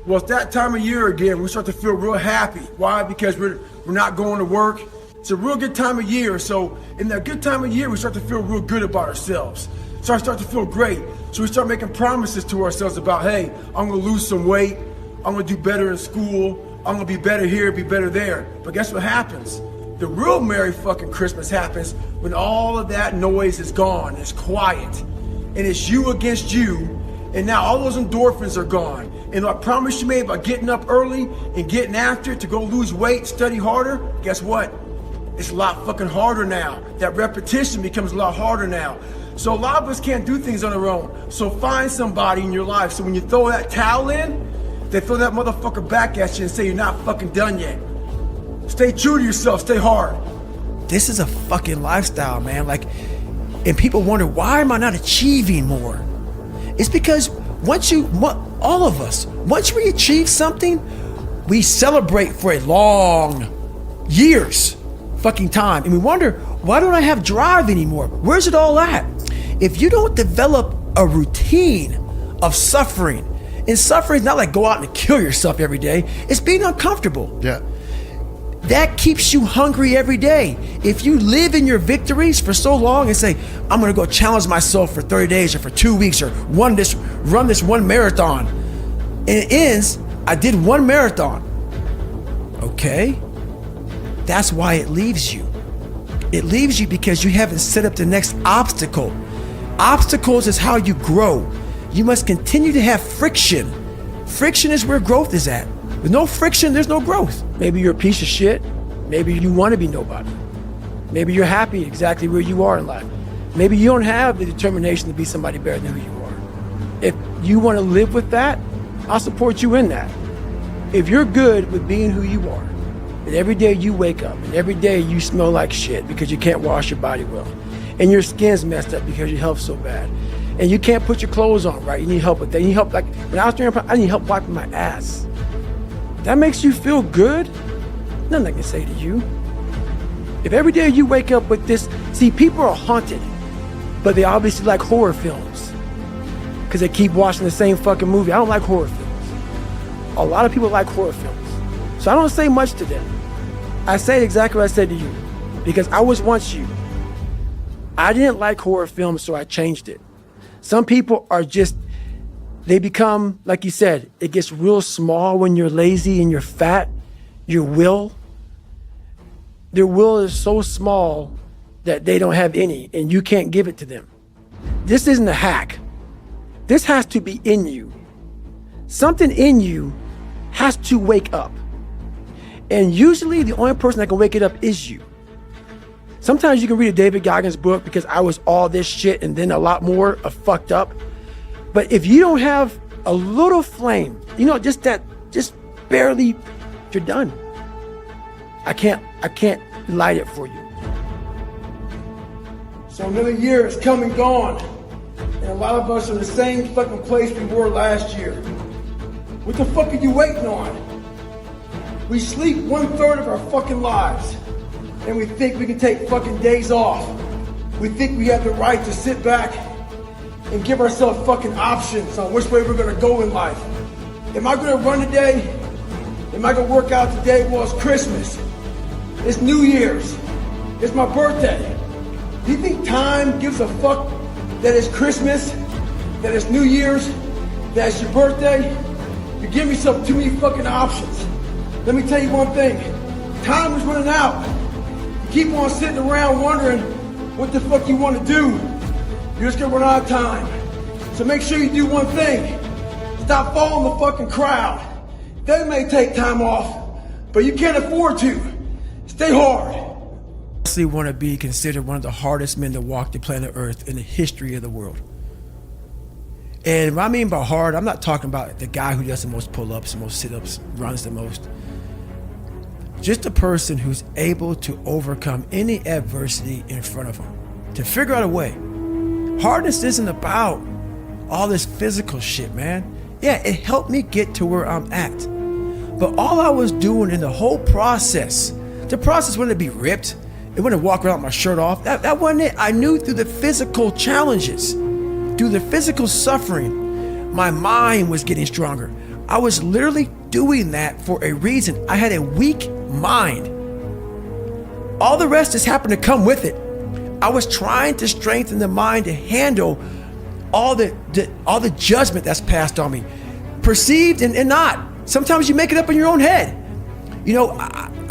Well, it's that time of year again. We start to feel real happy. Why? Because we're not going to work. It's a real good time of year. So in that good time of year, we start to feel real good about ourselves. So I start to feel great. So we start making promises to ourselves about, hey, I'm gonna lose some weight. I'm gonna do better in school. I'm gonna be better here, be better there. But guess what happens? The real Merry fucking Christmas happens when all of that noise is gone. It's quiet. And it's you against you. And now all those endorphins are gone. And that promise you made about getting up early and getting after it to go lose weight, study harder, guess what? It's a lot fucking harder now. That repetition becomes a lot harder now. So a lot of us can't do things on our own. So find somebody in your life. So when you throw that towel in, they throw that motherfucker back at you and say you're not fucking done yet. Stay true to yourself, stay hard. This is a fucking lifestyle, man. And people wonder, why am I not achieving more? It's because once we achieve something, we celebrate for a long years fucking time. And we wonder, why don't I have drive anymore? Where's it all at? If you don't develop a routine of suffering, and suffering is not like go out and kill yourself every day, it's being uncomfortable. Yeah. That keeps you hungry every day. If you live in your victories for so long and say, I'm gonna go challenge myself for 30 days or for 2 weeks or run this one marathon. And it ends, I did one marathon. Okay, that's why it leaves you. It leaves you because you haven't set up the next obstacle. Obstacles is how you grow. You must continue to have friction. Friction is where growth is at. With no friction, there's no growth. Maybe you're a piece of shit. Maybe you want to be nobody. Maybe you're happy exactly where you are in life. Maybe you don't have the determination to be somebody better than who you are. If you want to live with that, I'll support you in that. If you're good with being who you are, and every day you wake up, and every day you smell like shit because you can't wash your body well, and your skin's messed up because your health's so bad, and you can't put your clothes on right, you need help with that. You need help, like when I was doing, I need help wiping my ass. That makes you feel good? Nothing I can say to you. If every day you wake up with this, see, people are haunted, but they obviously like horror films because they keep watching the same fucking movie. I don't like horror films. A lot of people like horror films. So I don't say much to them. I say exactly what I said to you because I was once you. I didn't like horror films, so I changed it. Some people are just, they become, like you said, it gets real small when you're lazy and you're fat. Their will is so small that they don't have any, and you can't give it to them. This isn't a hack. This has to be in you. Something in you has to wake up. And usually the only person that can wake it up is you. Sometimes you can read a David Goggins book because I was all this shit and then a lot more of fucked up. But if you don't have a little flame, just barely, you're done. I can't light it for you. So another year is come and gone. And a lot of us are in the same fucking place we were last year. What the fuck are you waiting on? We sleep 1/3 of our fucking lives. And we think we can take fucking days off. We think we have the right to sit back and give ourselves fucking options on which way we're gonna go in life. Am I gonna run today? Am I gonna work out today? Well, it's Christmas. It's New Year's. It's my birthday. Do you think time gives a fuck that it's Christmas, that it's New Year's, that it's your birthday? You give yourself too many fucking options. Let me tell you one thing. Time is running out. You keep on sitting around wondering what the fuck you want to do. You're just gonna run out of time. So make sure you do one thing. Stop following the fucking crowd. They may take time off, but you can't afford to. Stay hard. I honestly want to be considered one of the hardest men to walk the planet Earth in the history of the world. And what I mean by hard, I'm not talking about the guy who does the most pull-ups, the most sit-ups, runs the most. Just a person who's able to overcome any adversity in front of him, to figure out a way. Hardness isn't about all this physical shit, man. Yeah, it helped me get to where I'm at. But all I was doing in the whole process, the process wouldn't be ripped. It wouldn't walk around with my shirt off. That wasn't it. I knew through the physical challenges, through the physical suffering, my mind was getting stronger. I was literally doing that for a reason. I had a weak mind. All the rest just happened to come with it. I was trying to strengthen the mind to handle all the judgment that's passed on me, perceived and not. Sometimes you make it up in your own head. You know,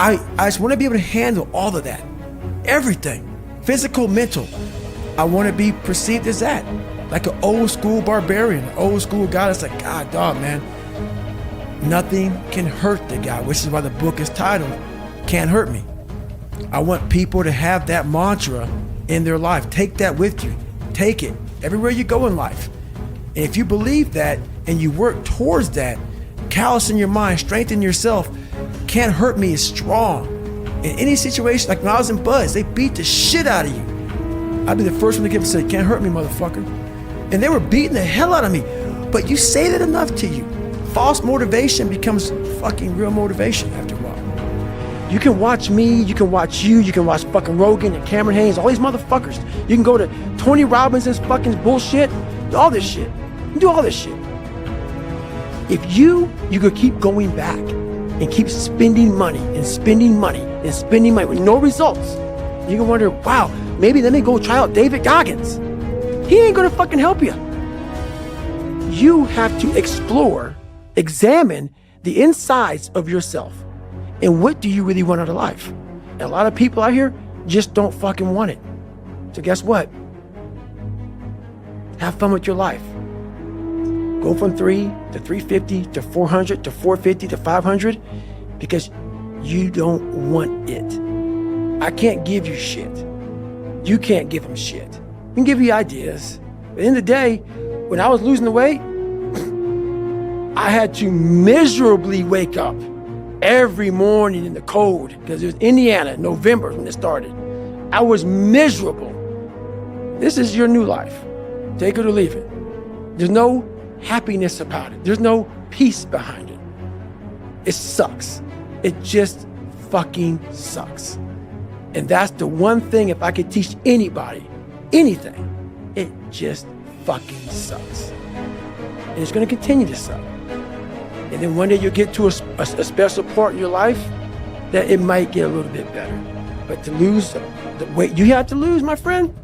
I just want to be able to handle all of that, everything, physical, mental. I want to be perceived as that, like an old school barbarian, an old school guy that's like, God, dog, man, nothing can hurt the guy, which is why the book is titled Can't Hurt Me. I want people to have that mantra in their life. Take that with you. Take it everywhere you go in life. And if you believe that and you work towards that, callous in your mind, strengthen yourself, Can't Hurt Me is strong. In any situation, like when I was in Buzz, they beat the shit out of you. I'd be the first one to give and say, can't hurt me, motherfucker. And they were beating the hell out of me. But you say that enough to you. False motivation becomes fucking real motivation after a while. You can watch me, you can watch you, you can watch fucking Rogan and Cameron Haynes, all these motherfuckers. You can go to Tony Robbins's fucking bullshit, all this shit. You can do all this shit. If you could keep going back and keep spending money and spending money and spending money with no results, you can wonder, wow, maybe let me go try out David Goggins. He ain't gonna fucking help you. You have to explore, examine the insides of yourself. And what do you really want out of life? And a lot of people out here just don't fucking want it. So guess what? Have fun with your life. Go from 3 to 350 to 400 to 450 to 500 because you don't want it. I can't give you shit. You can't give them shit. I can give you ideas. But at the end of the day, when I was losing the weight, I had to miserably wake up every morning in the cold because it was Indiana, November when it started. I was miserable. This is your new life. Take it or leave it. There's no happiness about it. There's no peace behind it. It sucks. It just fucking sucks. And that's the one thing, if I could teach anybody anything, it just fucking sucks. And it's gonna continue to suck. And then one day you'll get to a special part in your life that it might get a little bit better. But to lose the weight you have to lose, my friend,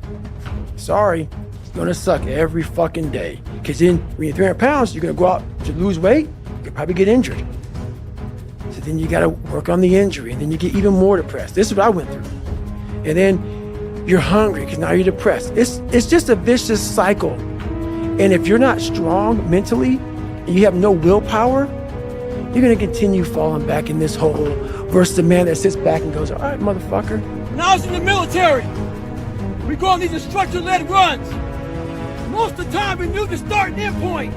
sorry, it's gonna suck every fucking day. Because then when you're 300 pounds, you're gonna go out to lose weight, you'll probably get injured. So then you gotta work on the injury, and then you get even more depressed. This is what I went through. And then you're hungry because now you're depressed. It's just a vicious cycle. And if you're not strong mentally and you have no willpower, you're gonna continue falling back in this hole versus the man that sits back and goes, all right, motherfucker. When I was in the military, we go on these instructor-led runs. Most of the time we knew the start and end point.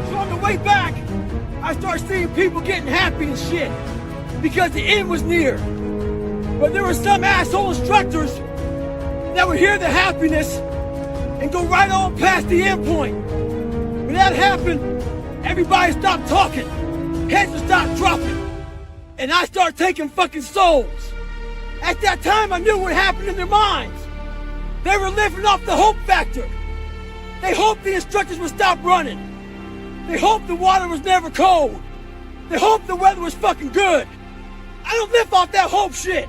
So on the way back, I started seeing people getting happy and shit because the end was near. But there were some asshole instructors that would hear the happiness and go right on past the end point. When that happened, everybody stopped talking. Heads would stop dropping. And I started taking fucking souls. At that time, I knew what happened in their minds. They were living off the hope factor. They hoped the instructors would stop running. They hoped the water was never cold. They hoped the weather was fucking good. I don't live off that hope shit.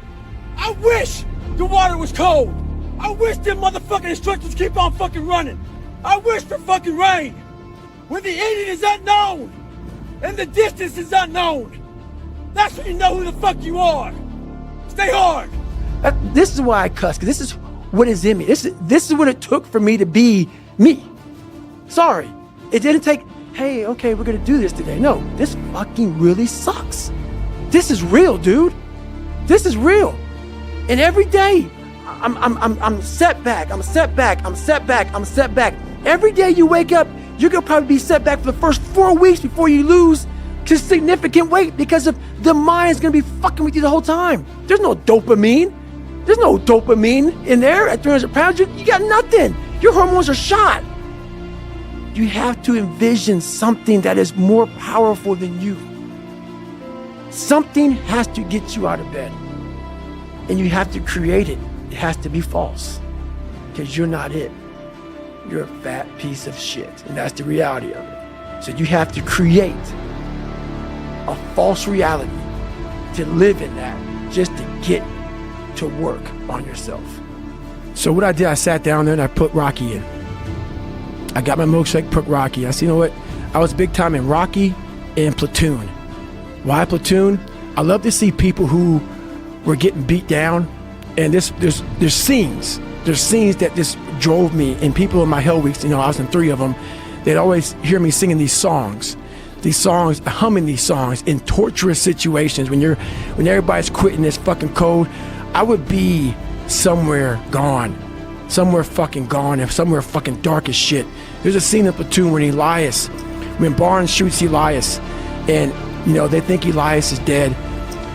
I wish the water was cold. I wish them motherfucking instructors keep on fucking running. I wish for fucking rain. When the ending is unknown and the distance is unknown, that's when you know who the fuck you are. Stay hard. This is why I cuss, because this is what is in me. This is what it took for me to be me. Sorry. It didn't take, hey, okay, we're gonna do this today. No, this fucking really sucks. This is real, dude. This is real. And every day, I'm set back. Every day you wake up, you're gonna probably be set back for the first 4 weeks before you lose to significant weight because of the mind's gonna be fucking with you the whole time. There's no dopamine. There's no dopamine in there at 300 pounds. You got nothing. Your hormones are shot. You have to envision something that is more powerful than you. Something has to get you out of bed. And you have to create it. It has to be false. Because you're not it. You're a fat piece of shit. And that's the reality of it. So you have to create a false reality to live in that just to get to work on yourself. So what I did, I sat down there and I put Rocky in. I got my milkshake, put Rocky. I said, you know what? I was big time in Rocky and Platoon. Why Platoon? I love to see people who were getting beat down, and there's scenes. There's scenes that just drove me, and people in my Hell Weeks, I was in 3 of them, they'd always hear me singing these songs, humming these songs in torturous situations. When everybody's quitting this fucking code, I would be somewhere gone, somewhere fucking gone, and somewhere fucking dark as shit. There's a scene in Platoon when Barnes shoots Elias, and they think Elias is dead,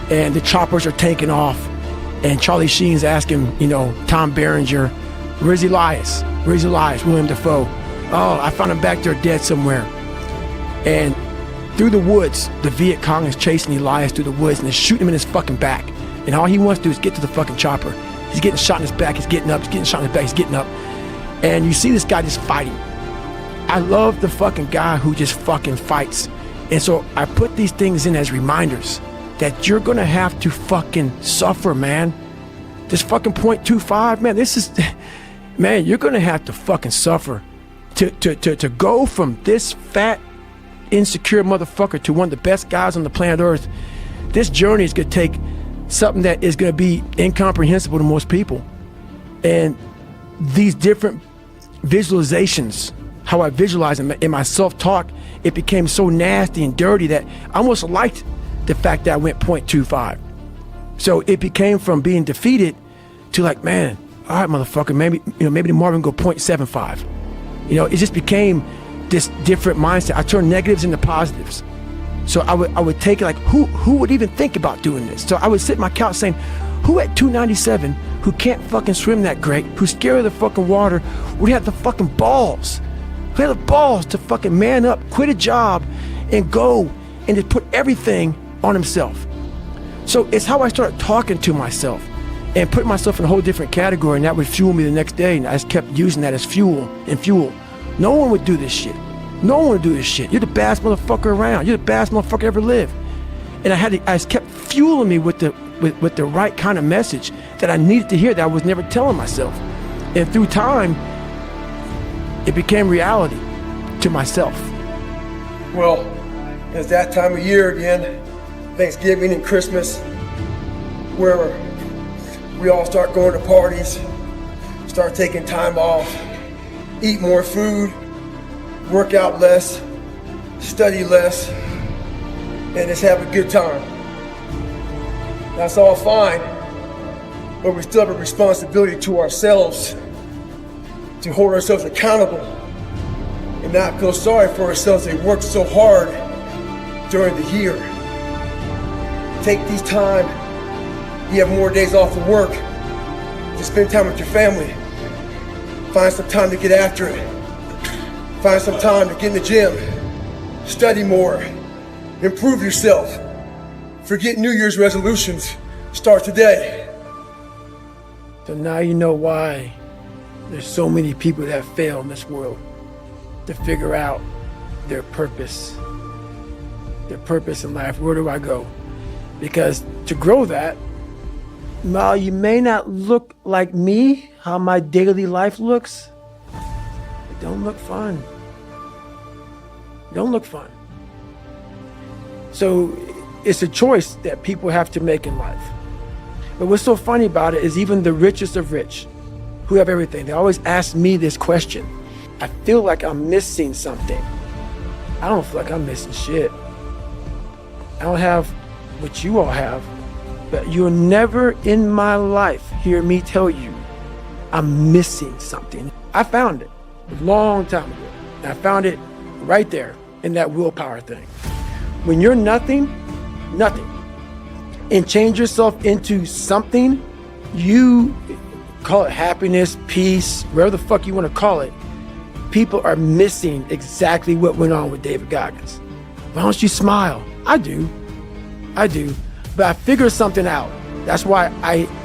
and the choppers are taking off, and Charlie Sheen's asking, Tom Berenger, where's Elias? Where's Elias? William Dafoe. Oh, I found him back there dead somewhere. And through the woods, the Viet Cong is chasing Elias through the woods, and they're shooting him in his fucking back. And all he wants to do is get to the fucking chopper. He's getting shot in his back, he's getting up, he's getting shot in his back, he's getting up. And you see this guy just fighting. I love the fucking guy who just fucking fights. And so I put these things in as reminders that you're gonna have to fucking suffer, man. This fucking .25, man, you're gonna have to fucking suffer to go from this fat, insecure motherfucker to one of the best guys on the planet Earth. This journey is gonna take something that is gonna be incomprehensible to most people. And these different visualizations, how I visualize in my self-talk, it became so nasty and dirty that I almost liked the fact that I went .25. So it became from being defeated to like, man, all right, motherfucker, maybe the Marvin go .75. It just became this different mindset. I turned negatives into positives. So I would take it like, who would even think about doing this? So I would sit in my couch saying, who at 297, who can't fucking swim that great, who's scared of the fucking water, would have the fucking balls? Who had the balls to fucking man up, quit a job, and go and just put everything on himself? So it's how I started talking to myself and putting myself in a whole different category, and that would fuel me the next day, and I just kept using that as fuel. No one would do this shit. No one would do this shit. You're the baddest motherfucker around. You're the baddest motherfucker ever lived. And I just kept fueling me with the right kind of message that I needed to hear that I was never telling myself. And through time, it became reality to myself. Well, it's that time of year again, Thanksgiving and Christmas, where we all start going to parties, start taking time off, eat more food, work out less, study less, and just have a good time. That's all fine, but we still have a responsibility to ourselves to hold ourselves accountable and not feel sorry for ourselves. They worked so hard during the year. Take these time, you have more days off of work, to spend time with your family. Find some time to get after it. Find some time to get in the gym, study more, improve yourself. Forget New Year's resolutions. Start today. So now you know why there's so many people that fail in this world to figure out their purpose in life. Where do I go? Because to grow that, while you may not look like me, how my daily life looks, it don't look fun. Don't look fun. So it's a choice that people have to make in life. But what's so funny about it is even the richest of rich, who have everything, they always ask me this question. I feel like I'm missing something. I don't feel like I'm missing shit. I don't have what you all have, but you'll never in my life hear me tell you I'm missing something. I found it a long time ago. And I found it right there in that willpower thing. When you're nothing, and change yourself into something, you call it happiness, peace, whatever the fuck you want to call it, people are missing exactly what went on with David Goggins. Why don't you smile? I do. But I figured something out. That's why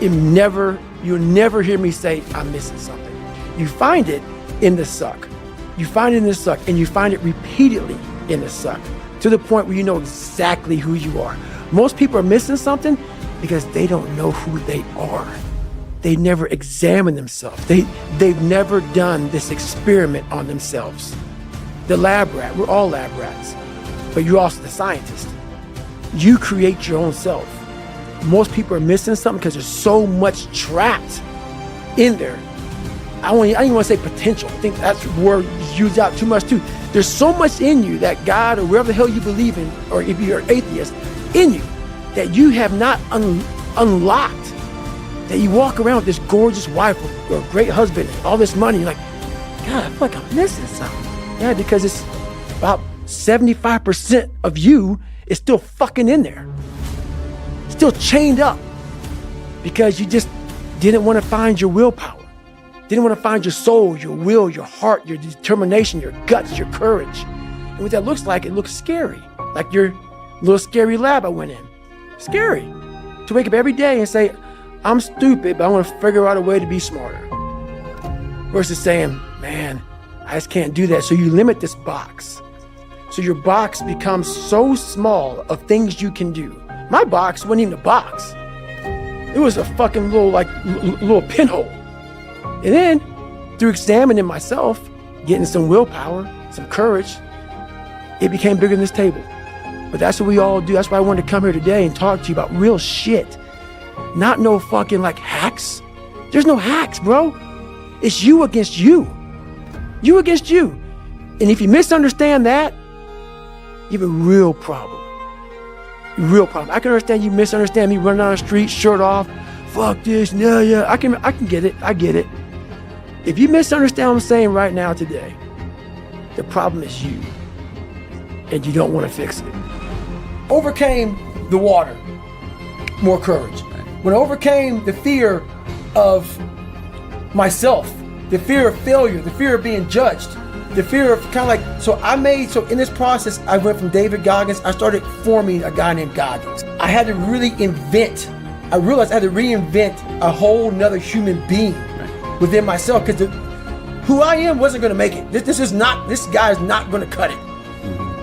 you'll never hear me say I'm missing something. You find it in the suck. And you find it repeatedly in the suck. to the point where you know exactly who you are. Most people are missing something because they don't know who they are. They never examine themselves. They've never done this experiment on themselves. The lab rat, we're all lab rats, but you're also the scientist. You create your own self. Most people are missing something because there's so much trapped in there. I don't even want to say potential. I think that's a word used out too much too. There's so much in you that God or wherever the hell you believe in, or if you're an atheist, in you that you have not unlocked. That you walk around with this gorgeous wife or a great husband, and all this money, you're like, God, I feel like I'm missing something. Yeah, because it's about 75% of you is still fucking in there. Still chained up because you just didn't want to find your willpower. Didn't want to find your soul, your will, your heart, your determination, your guts, your courage. And what that looks like, it looks scary. Like your little scary lab I went in. Scary. To wake up every day and say, I'm stupid, but I want to figure out a way to be smarter. Versus saying, man, I just can't do that. So you limit this box. So your box becomes so small of things you can do. My box wasn't even a box. It was a fucking little pinhole. And then, through examining myself, getting some willpower, some courage, it became bigger than this table. But that's what we all do. That's why I wanted to come here today and talk to you about real shit. Not no fucking like hacks. There's no hacks, bro. It's you against you. You against you. And if you misunderstand that, you have a real problem. Real problem. I can understand you misunderstand me running down the street, shirt off, fuck this, yeah. I can get it. I get it. If you misunderstand what I'm saying right now today, the problem is you. And you don't want to fix it. Overcame the water. More courage. When I overcame the fear of myself, the fear of failure, the fear of being judged, the fear of kind of like, so in this process, I went from David Goggins, I started forming a guy named Goggins. I had to really I realized I had to reinvent a whole nother human being within myself, because who I am wasn't going to make it. This guy is not going to cut it.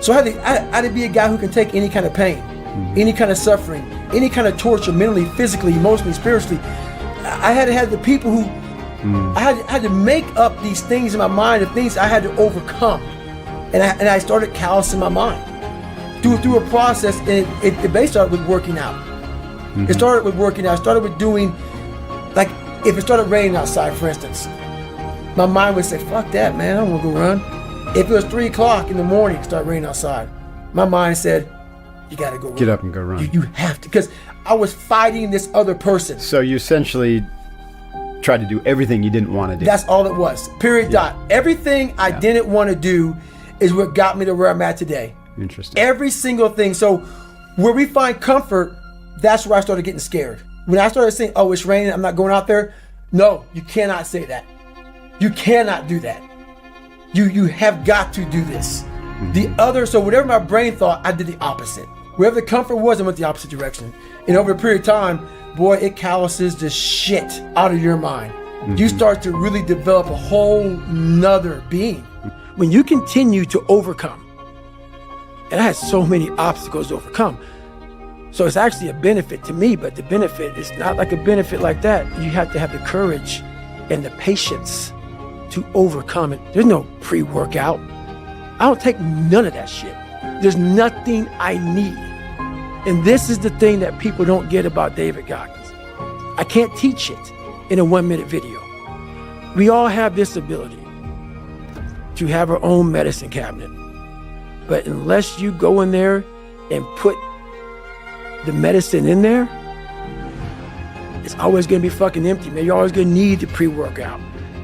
So I had to be a guy who can take any kind of pain, any kind of suffering, any kind of torture, mentally, physically, emotionally, spiritually. I had to have the people who, I had to make up these things in my mind, the things I had to overcome. And I started callousing my mind through a process, and it basically started with working out. It started with working out. It started with doing, like, if it started raining outside, for instance, my mind would say, fuck that, man, I don't want to go run. If it was 3 o'clock in the morning, it started raining outside, my mind said, you got to go run. Get up and go run. You have to, because I was fighting this other person. So you essentially tried to do everything you didn't want to do. That's all it was. Period. Dot. Everything I didn't want to do is what got me to where I'm at today. Interesting. Every single thing. So where we find comfort, that's where I started getting scared. When I started saying, oh, it's raining, I'm not going out there. No, you cannot say that. You cannot do that. You have got to do this. So whatever my brain thought, I did the opposite. Wherever the comfort was, I went the opposite direction. And over a period of time, boy, it calluses the shit out of your mind. You start to really develop a whole nother being. When you continue to overcome, and I had so many obstacles to overcome, so it's actually a benefit to me, but the benefit is not like a benefit like that. You have to have the courage and the patience to overcome it. There's no pre-workout. I don't take none of that shit. There's nothing I need. And this is the thing that people don't get about David Goggins. I can't teach it in a 1-minute video. We all have this ability to have our own medicine cabinet. But unless you go in there and put the medicine in there, it's always gonna be fucking empty, man. You're always gonna need the pre-workout.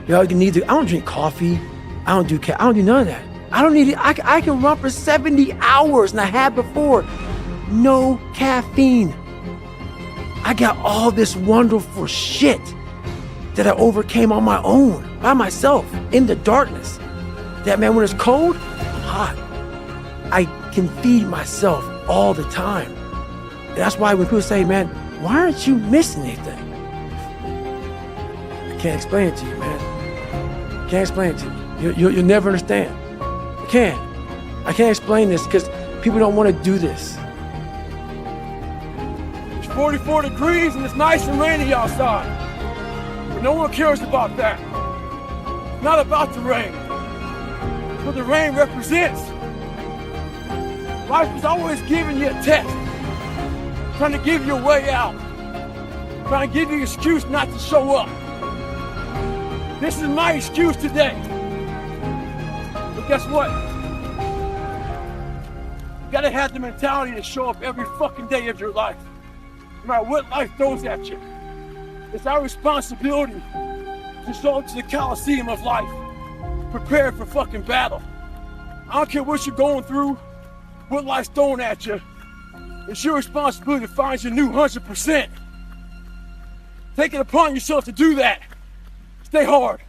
You're always gonna need I don't drink coffee. I don't do none of that. I don't need it. I can run for 70 hours, and I had before. No caffeine. I got all this wonderful shit that I overcame on my own, by myself, in the darkness. That, man, when it's cold, I'm hot. I can feed myself all the time. And that's why when people say, man, why aren't you missing anything? I can't explain it to you, man. I can't explain it to you. You'll never understand. I can't explain this because people don't want to do this. It's 44 degrees and it's nice and rainy outside. But no one cares about that. It's not about the rain. It's what the rain represents. Life is always giving you a test. Trying to give you a way out. Trying to give you an excuse not to show up. This is my excuse today. But guess what? You gotta have the mentality to show up every fucking day of your life. No matter what life throws at you. It's our responsibility to show up to the Coliseum of life. Prepared for fucking battle. I don't care what you're going through, what life's throwing at you. It's your responsibility to find your new 100%. Take it upon yourself to do that. Stay hard.